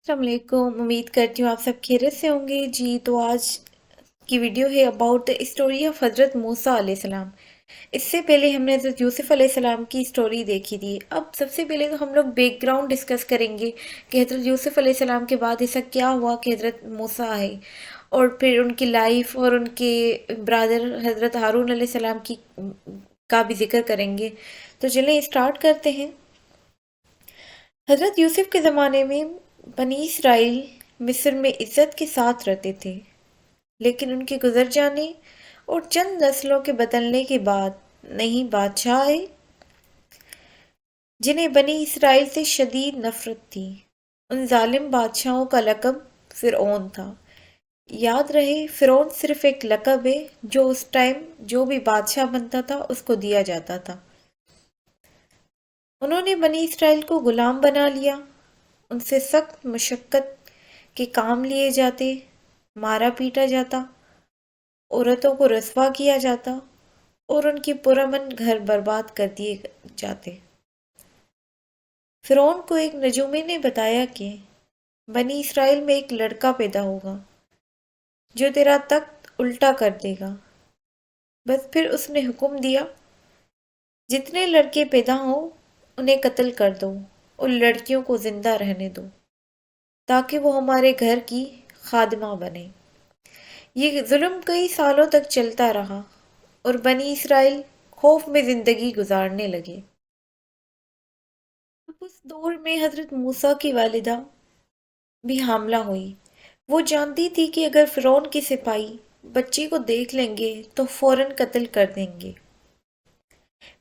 السلام علیکم، امید کرتی ہوں آپ سب خیریت سے ہوں گے جی۔ تو آج کی ویڈیو ہے اباؤٹ دا اسٹوری آف حضرت موسیٰ علیہ السلام۔ اس سے پہلے ہم نے حضرت یوسف علیہ السلام کی اسٹوری دیکھی تھی۔ اب سب سے پہلے تو ہم لوگ بیک گراؤنڈ ڈسکس کریں گے کہ حضرت یوسف علیہ السلام کے بعد ایسا کیا ہوا کہ حضرت موسیٰ آئے، اور پھر ان کی لائف اور ان کے برادر حضرت ہارون علیہ السلام کی کا بھی ذکر کریں گے۔ تو چلیں اسٹارٹ کرتے ہیں۔ حضرت یوسف کے زمانے میں بنی اسرائیل مصر میں عزت کے ساتھ رہتے تھے، لیکن ان کے گزر جانے اور چند نسلوں کے بدلنے کے بعد نئی بادشاہ آئے جنہیں بنی اسرائیل سے شدید نفرت تھی۔ ان ظالم بادشاہوں کا لقب فرعون تھا۔ یاد رہے، فرعون صرف ایک لقب ہے جو اس ٹائم جو بھی بادشاہ بنتا تھا اس کو دیا جاتا تھا۔ انہوں نے بنی اسرائیل کو غلام بنا لیا، ان سے سخت مشقت کے کام لیے جاتے، مارا پیٹا جاتا، عورتوں کو رسوا کیا جاتا اور ان کی پرامن گھر برباد کر دیے جاتے۔ فرعون کو ایک نجومی نے بتایا کہ بنی اسرائیل میں ایک لڑکا پیدا ہوگا جو تیرا تخت الٹا کر دے گا۔ بس پھر اس نے حکم دیا، جتنے لڑکے پیدا ہوں انہیں قتل کر دو اور لڑکیوں کو زندہ رہنے دو تاکہ وہ ہمارے گھر کی خادمہ بنے۔ یہ ظلم کئی سالوں تک چلتا رہا اور بنی اسرائیل خوف میں زندگی گزارنے لگے۔ اب اس دور میں حضرت موسیٰ کی والدہ بھی حاملہ ہوئی۔ وہ جانتی تھی کہ اگر فرعون کے سپاہی بچے کو دیکھ لیں گے تو فوراً قتل کر دیں گے۔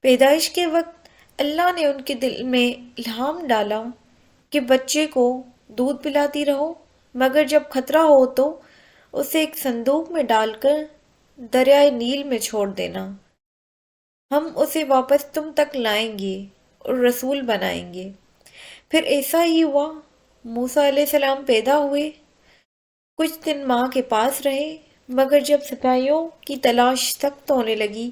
پیدائش کے وقت اللہ نے ان کے دل میں الہام ڈالا کہ بچے کو دودھ پلاتی رہو، مگر جب خطرہ ہو تو اسے ایک صندوق میں ڈال کر دریائے نیل میں چھوڑ دینا، ہم اسے واپس تم تک لائیں گے اور رسول بنائیں گے۔ پھر ایسا ہی ہوا، موسیٰ علیہ السلام پیدا ہوئے، کچھ دن ماں کے پاس رہے، مگر جب سپاہیوں کی تلاش سخت ہونے لگی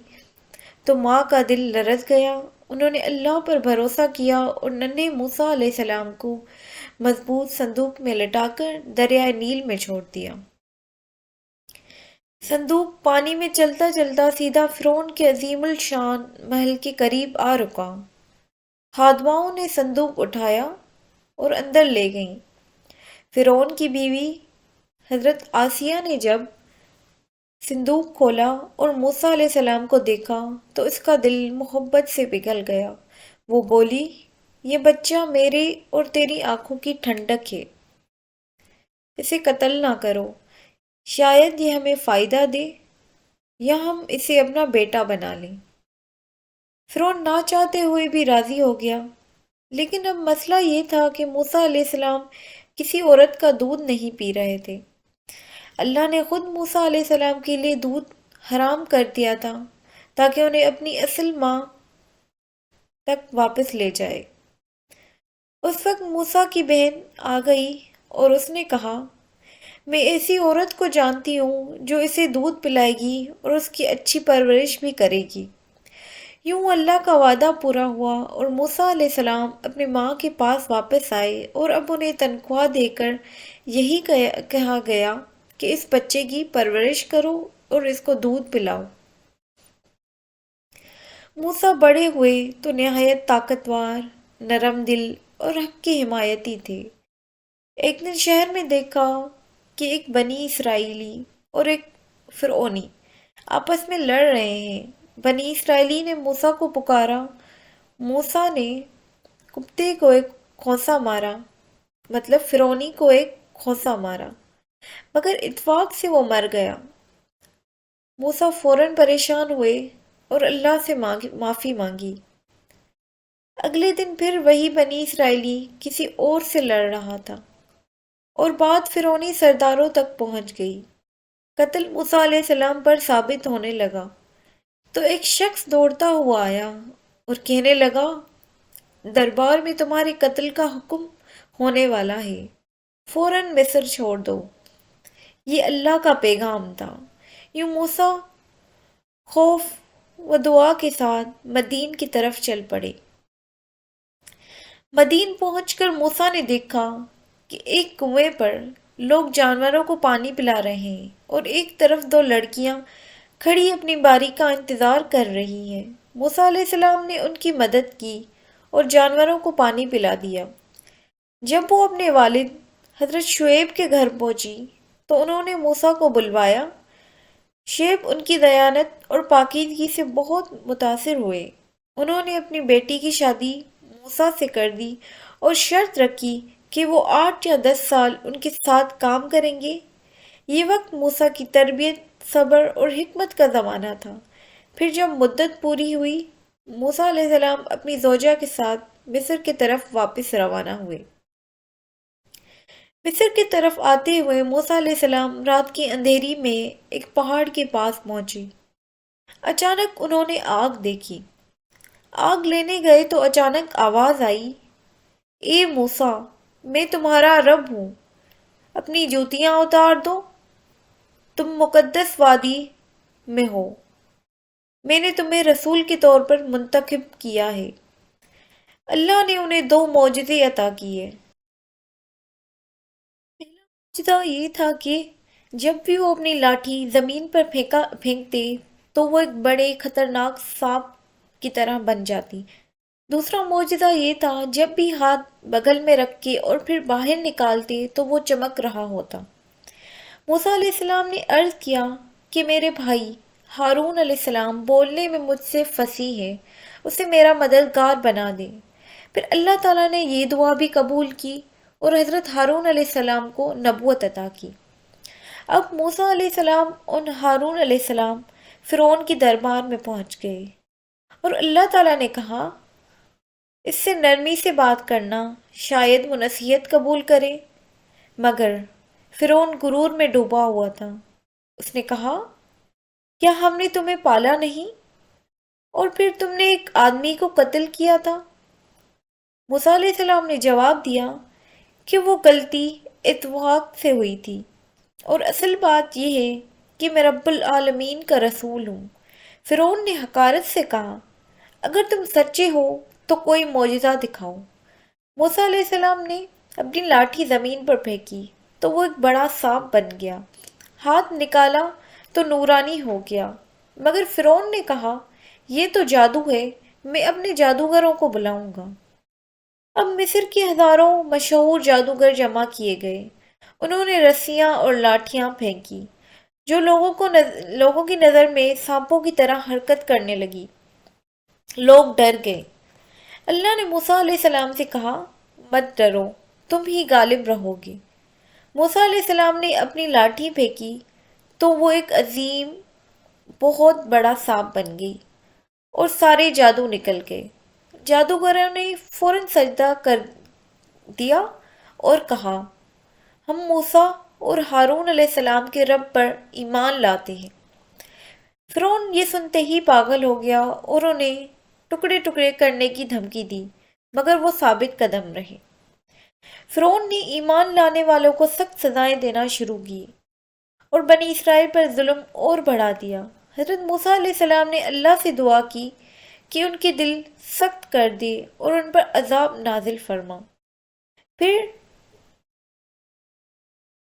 تو ماں کا دل لرز گیا۔ انہوں نے اللہ پر بھروسہ کیا اور ننھے موسیٰ علیہ السلام کو مضبوط صندوق میں لٹا کر دریائے نیل میں چھوڑ دیا۔ صندوق پانی میں چلتا چلتا سیدھا فرعون کے عظیم الشان محل کے قریب آ رکا۔ خادماؤں نے صندوق اٹھایا اور اندر لے گئیں۔ فرعون کی بیوی حضرت آسیہ نے جب صندوق کھولا اور موسیٰ علیہ السلام کو دیکھا تو اس کا دل محبت سے پگھل گیا۔ وہ بولی، یہ بچہ میرے اور تیری آنکھوں کی ٹھنڈک ہے، اسے قتل نہ کرو، شاید یہ ہمیں فائدہ دے یا ہم اسے اپنا بیٹا بنا لیں۔ فرعون نہ چاہتے ہوئے بھی راضی ہو گیا، لیکن اب مسئلہ یہ تھا کہ موسیٰ علیہ السلام کسی عورت کا دودھ نہیں پی رہے تھے۔ اللہ نے خود موسیٰ علیہ السلام کے لیے دودھ حرام کر دیا تھا تاکہ انہیں اپنی اصل ماں تک واپس لے جائے۔ اس وقت موسیٰ کی بہن آ گئی اور اس نے کہا، میں ایسی عورت کو جانتی ہوں جو اسے دودھ پلائے گی اور اس کی اچھی پرورش بھی کرے گی۔ یوں اللہ کا وعدہ پورا ہوا اور موسیٰ علیہ السلام اپنی ماں کے پاس واپس آئے، اور اب انہیں تنخواہ دے کر یہی کہا گیا کہ اس بچے کی پرورش کرو اور اس کو دودھ پلاؤ۔ موسیٰ بڑے ہوئے تو نہایت طاقتور، نرم دل اور حق کے حمایتی تھے۔ ایک دن شہر میں دیکھا کہ ایک بنی اسرائیلی اور ایک فرعونی آپس میں لڑ رہے ہیں۔ بنی اسرائیلی نے موسیٰ کو پکارا، موسیٰ نے کتے کو ایک کھونسا مارا، مطلب فرعونی کو ایک کھونسا مارا، مگر اتفاق سے وہ مر گیا۔ موسیٰ فوراً پریشان ہوئے اور اللہ سے معافی مانگی۔ اگلے دن پھر وہی بنی اسرائیلی کسی اور سے لڑ رہا تھا اور بات فرعونی سرداروں تک پہنچ گئی۔ قتل موسیٰ علیہ السلام پر ثابت ہونے لگا تو ایک شخص دوڑتا ہوا آیا اور کہنے لگا، دربار میں تمہارے قتل کا حکم ہونے والا ہے، فوراً مصر چھوڑ دو۔ یہ اللہ کا پیغام تھا۔ یوں موسیٰ خوف و دعا کے ساتھ مدین کی طرف چل پڑے۔ مدین پہنچ کر موسیٰ نے دیکھا کہ ایک کنویں پر لوگ جانوروں کو پانی پلا رہے ہیں اور ایک طرف دو لڑکیاں کھڑی اپنی باری کا انتظار کر رہی ہیں۔ موسیٰ علیہ السلام نے ان کی مدد کی اور جانوروں کو پانی پلا دیا۔ جب وہ اپنے والد حضرت شعیب کے گھر پہنچی تو انہوں نے موسیٰ کو بلوایا۔ شعیب ان کی دیانت اور پاکیزگی سے بہت متاثر ہوئے۔ انہوں نے اپنی بیٹی کی شادی موسیٰ سے کر دی اور شرط رکھی کہ وہ 8 یا 10 سال ان کے ساتھ کام کریں گے۔ یہ وقت موسیٰ کی تربیت، صبر اور حکمت کا زمانہ تھا۔ پھر جب مدت پوری ہوئی، موسیٰ علیہ السلام اپنی زوجہ کے ساتھ مصر کی طرف واپس روانہ ہوئے۔ مصر کی طرف آتے ہوئے موسیٰ علیہ السلام رات کی اندھیری میں ایک پہاڑ کے پاس پہنچے۔ اچانک انہوں نے آگ دیکھی۔ آگ لینے گئے تو اچانک آواز آئی، اے موسیٰ، میں تمہارا رب ہوں، اپنی جوتیاں اتار دو، تم مقدس وادی میں ہو، میں نے تمہیں رسول کے طور پر منتخب کیا ہے۔ اللہ نے انہیں 2 معجزے عطا کیے۔ پہلا معجزہ یہ تھا کہ جب بھی وہ اپنی لاٹھی زمین پر پھینکتے تو وہ ایک بڑے خطرناک سانپ کی طرح بن جاتی۔ دوسرا معجزہ یہ تھا جب بھی ہاتھ بغل میں رکھ کے اور پھر باہر نکالتے تو وہ چمک رہا ہوتا۔ موسیٰ علیہ السلام نے عرض کیا کہ میرے بھائی ہارون علیہ السلام بولنے میں مجھ سے فصیح ہے، اسے میرا مددگار بنا دے۔ پھر اللہ تعالیٰ نے یہ دعا بھی قبول کی اور حضرت ہارون علیہ السلام کو نبوت عطا کی۔ اب موسیٰ علیہ السلام اور ہارون علیہ السلام فرعون کی دربار میں پہنچ گئے اور اللہ تعالیٰ نے کہا، اس سے نرمی سے بات کرنا، شاید وہ نصیحت قبول کرے۔ مگر فرعون غرور میں ڈوبا ہوا تھا۔ اس نے کہا، کیا ہم نے تمہیں پالا نہیں اور پھر تم نے ایک آدمی کو قتل کیا تھا؟ موسیٰ علیہ السلام نے جواب دیا کہ وہ غلطی اتفاق سے ہوئی تھی اور اصل بات یہ ہے کہ میں رب العالمین کا رسول ہوں۔ فرعون نے حقارت سے کہا، اگر تم سچے ہو تو کوئی معجزہ دکھاؤ۔ موسیٰ علیہ السلام نے اپنی لاٹھی زمین پر پھینکی تو وہ ایک بڑا سانپ بن گیا۔ ہاتھ نکالا تو نورانی ہو گیا۔ مگر فرعون نے کہا، یہ تو جادو ہے، میں اپنے جادوگروں کو بلاؤں گا۔ اب مصر کے ہزاروں مشہور جادوگر جمع کیے گئے۔ انہوں نے رسیاں اور لاٹھیاں پھینکی جو لوگوں کی نظر میں سانپوں کی طرح حرکت کرنے لگی۔ لوگ ڈر گئے۔ اللہ نے موسیٰ علیہ السلام سے کہا، مت ڈرو، تم ہی غالب رہو گے۔ موسیٰ علیہ السلام نے اپنی لاٹھی پھینکی تو وہ ایک عظیم بہت بڑا سانپ بن گئی اور سارے جادو نکل گئے۔ جادوگروں نے فوراً سجدہ کر دیا اور کہا، ہم موسیٰ اور ہارون علیہ السلام کے رب پر ایمان لاتے ہیں۔ فرعون یہ سنتے ہی پاگل ہو گیا اور انہیں ٹکڑے ٹکڑے کرنے کی دھمکی دی، مگر وہ ثابت قدم رہے۔ فرعون نے ایمان لانے والوں کو سخت سزائیں دینا شروع کی اور بنی اسرائیل پر ظلم اور بڑھا دیا۔ حضرت موسیٰ علیہ السلام نے اللہ سے دعا کی کہ ان کے دل سخت کر دے اور ان پر عذاب نازل فرما۔ پھر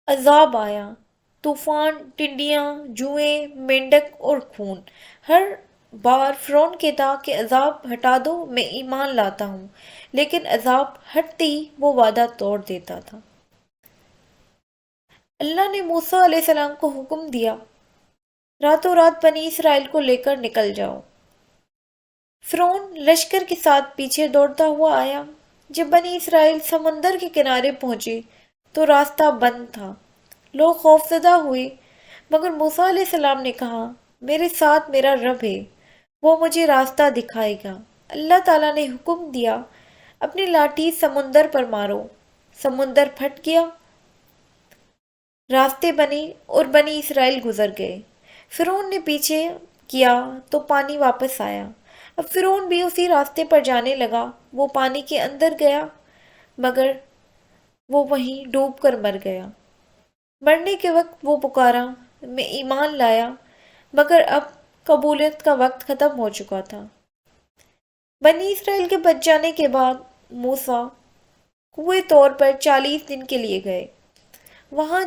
عذاب آیا، طوفان، ٹڈیاں، جوئیں، مینڈک اور خون۔ ہر بار فرعون کہتا کہ عذاب ہٹا دو، میں ایمان لاتا ہوں، لیکن عذاب ہٹتے ہی وہ وعدہ توڑ دیتا تھا۔ اللہ نے موسیٰ علیہ السلام کو حکم دیا، راتوں رات بنی اسرائیل کو لے کر نکل جاؤ۔ فرعون لشکر کے ساتھ پیچھے دوڑتا ہوا آیا۔ جب بنی اسرائیل سمندر کے کنارے پہنچے تو راستہ بند تھا۔ لوگ خوفزدہ ہوئے، مگر موسیٰ علیہ السلام نے کہا، میرے ساتھ میرا رب ہے، وہ مجھے راستہ دکھائے گا۔ اللہ تعالیٰ نے حکم دیا، اپنی لاٹھی سمندر پر مارو۔ سمندر پھٹ گیا، راستے بنے اور بنی اسرائیل گزر گئے۔ فرعون نے پیچھے کیا تو پانی واپس آیا۔ اب فرعون بھی اسی راستے پر جانے لگا۔ وہ پانی کے اندر گیا، مگر وہ وہیں ڈوب کر مر گیا۔ مرنے کے وقت وہ پکارا، میں ایمان لایا، مگر اب قبولیت کا وقت ختم ہو چکا تھا۔ بنی اسرائیل کے بچ جانے کے بعد موسیٰ کوئے طور پر 40 دن کے لیے گئے۔ وہاں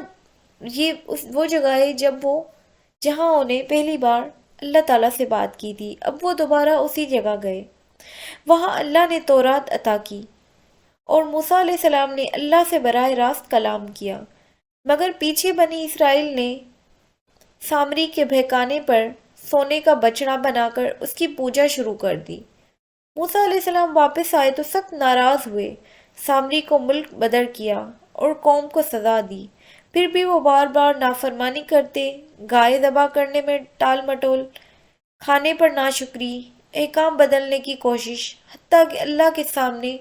وہ جگہ ہے جہاں انہیں پہلی بار اللہ تعالیٰ سے بات کی تھی۔ اب وہ دوبارہ اسی جگہ گئے۔ وہاں اللہ نے تورات عطا کی اور موسیٰ علیہ السلام نے اللہ سے براہ راست کلام کیا، مگر پیچھے بنی اسرائیل نے سامری کے بہکانے پر سونے کا بچڑا بنا کر اس کی پوجا شروع کر دی۔ موسیٰ علیہ السلام واپس آئے تو سخت ناراض ہوئے، سامری کو ملک بدر کیا اور قوم کو سزا دی۔ پھر بھی وہ بار بار نافرمانی کرتے، گائے ذبح کرنے میں ٹال مٹول، کھانے پر ناشکری، احکام بدلنے کی کوشش، حتیٰ کہ اللہ کے سامنے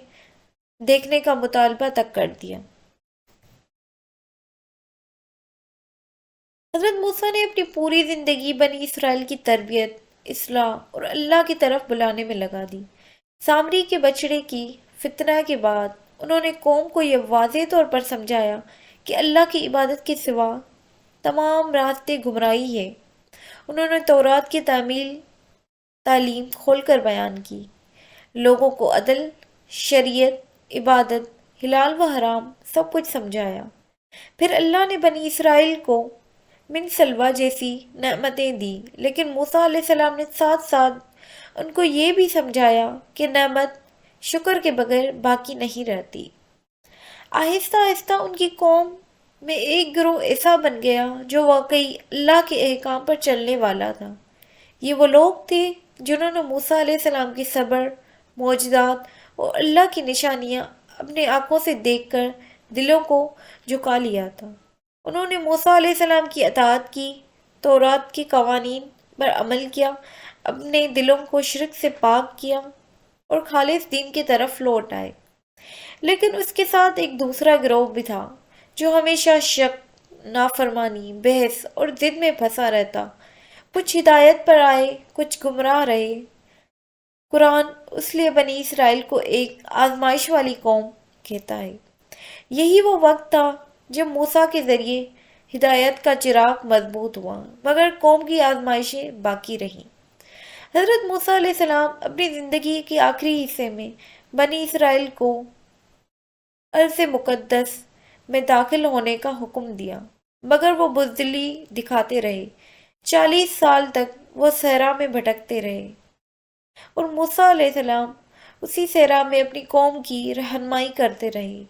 دیکھنے کا مطالبہ تک کر دیا۔ حضرت موسیٰ نے اپنی پوری زندگی بنی اسرائیل کی تربیت، اصلاح اور اللہ کی طرف بلانے میں لگا دی۔ سامری کے بچڑے کی فتنہ کے بعد انہوں نے قوم کو یہ واضح طور پر سمجھایا کہ اللہ کی عبادت کے سوا تمام راستے گمراہی ہے۔ انہوں نے تورات کی تعلیم کھول کر بیان کی، لوگوں کو عدل، شریعت، عبادت، حلال و حرام سب کچھ سمجھایا۔ پھر اللہ نے بنی اسرائیل کو من سلوہ جیسی نعمتیں دی، لیکن موسیٰ علیہ السلام نے ساتھ ساتھ ان کو یہ بھی سمجھایا کہ نعمت شکر کے بغیر باقی نہیں رہتی۔ آہستہ آہستہ ان کی قوم میں ایک گروہ ایسا بن گیا جو واقعی اللہ کے احکام پر چلنے والا تھا۔ یہ وہ لوگ تھے جنہوں نے موسیٰ علیہ السلام کی صبر، معجزات اور اللہ کی نشانیاں اپنے آنکھوں سے دیکھ کر دلوں کو جھکا لیا تھا۔ انہوں نے موسیٰ علیہ السلام کی اطاعت کی، تورات کے قوانین پر عمل کیا، اپنے دلوں کو شرک سے پاک کیا اور خالص دین کی طرف لوٹ آئے۔ لیکن اس کے ساتھ ایک دوسرا گروہ بھی تھا جو ہمیشہ شک، نافرمانی، بحث اور ضد میں پھنسا رہتا۔ کچھ ہدایت پر آئے، کچھ گمراہ رہے۔ قرآن اس لیے بنی اسرائیل کو ایک آزمائش والی قوم کہتا ہے۔ یہی وہ وقت تھا جب موسیٰ کے ذریعے ہدایت کا چراغ مضبوط ہوا، مگر قوم کی آزمائشیں باقی رہیں۔ حضرت موسیٰ علیہ السلام اپنی زندگی کے آخری حصے میں بنی اسرائیل کو ارض مقدس میں داخل ہونے کا حکم دیا، مگر وہ بزدلی دکھاتے رہے۔ 40 سال تک وہ صحرا میں بھٹکتے رہے اور موسیٰ علیہ السلام اسی صحرا میں اپنی قوم کی رہنمائی کرتے رہے۔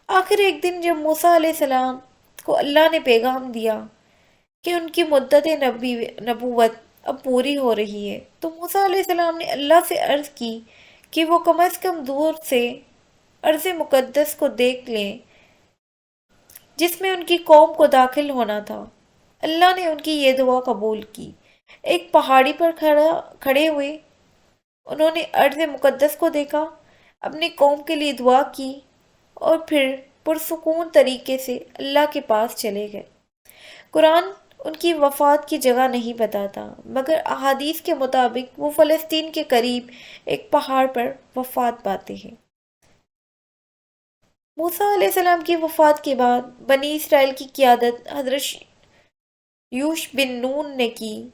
آخر ایک دن جب موسیٰ علیہ السلام کو اللہ نے پیغام دیا کہ ان کی مدت نبوت اب پوری ہو رہی ہے، تو موسیٰ علیہ السلام نے اللہ سے عرض کی کہ وہ کم از کم دور سے ارض مقدس کو دیکھ لیں جس میں ان کی قوم کو داخل ہونا تھا۔ اللہ نے ان کی یہ دعا قبول کی۔ ایک پہاڑی پر کھڑے ہوئے انہوں نے ارض مقدس کو دیکھا، اپنی قوم کے لیے دعا کی اور پھر پرسکون طریقے سے اللہ کے پاس چلے گئے۔ قرآن ان کی وفات کی جگہ نہیں بتاتا، مگر احادیث کے مطابق وہ فلسطین کے قریب ایک پہاڑ پر وفات پاتے ہیں۔ موسیٰ علیہ السلام کی وفات کے بعد بنی اسرائیل کی قیادت حضرت یوش بن نون نے کی۔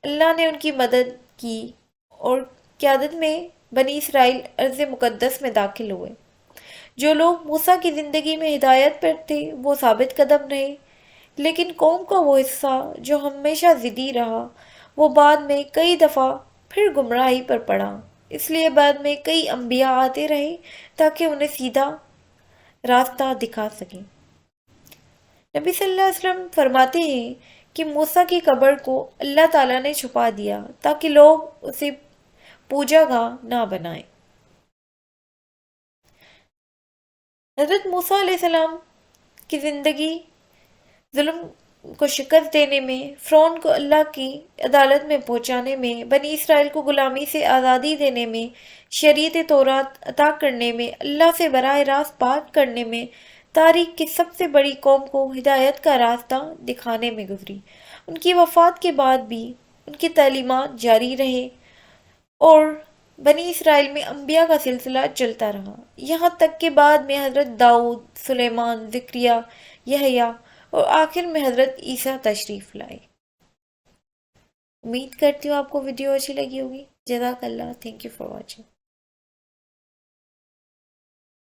اللہ نے ان کی مدد کی اور قیادت میں بنی اسرائیل ارض مقدس میں داخل ہوئے۔ جو لوگ موسیٰ کی زندگی میں ہدایت پر تھے وہ ثابت قدم رہے، لیکن قوم کا وہ حصہ جو ہمیشہ ضدی رہا وہ بعد میں کئی دفعہ پھر گمراہی پر پڑا۔ اس لیے بعد میں کئی انبیاء آتے رہے تاکہ انہیں سیدھا راستہ دکھا سکیں۔ نبی صلی اللہ علیہ وسلم فرماتے ہیں کہ موسیٰ کی قبر کو اللہ تعالیٰ نے چھپا دیا تاکہ لوگ اسے پوجا گاہ نہ بنائیں۔ حضرت موسیٰ علیہ السلام کی زندگی ظلم کو شکست دینے میں، فرعون کو اللہ کی عدالت میں پہنچانے میں، بنی اسرائیل کو غلامی سے آزادی دینے میں، شریعت تورات عطا کرنے میں، اللہ سے براہ راست بات کرنے میں، تاریخ کی سب سے بڑی قوم کو ہدایت کا راستہ دکھانے میں گزری۔ ان کی وفات کے بعد بھی ان کی تعلیمات جاری رہے اور بنی اسرائیل میں انبیاء کا سلسلہ چلتا رہا، یہاں تک کہ بعد میں حضرت داؤد، سلیمان، زکریا، یحییٰ اور آخر میں حضرت عیسیٰ تشریف لائے۔ امید کرتی ہوں آپ کو ویڈیو اچھی لگی ہوگی۔ جزاک اللہ، تھینک یو فار واچنگ۔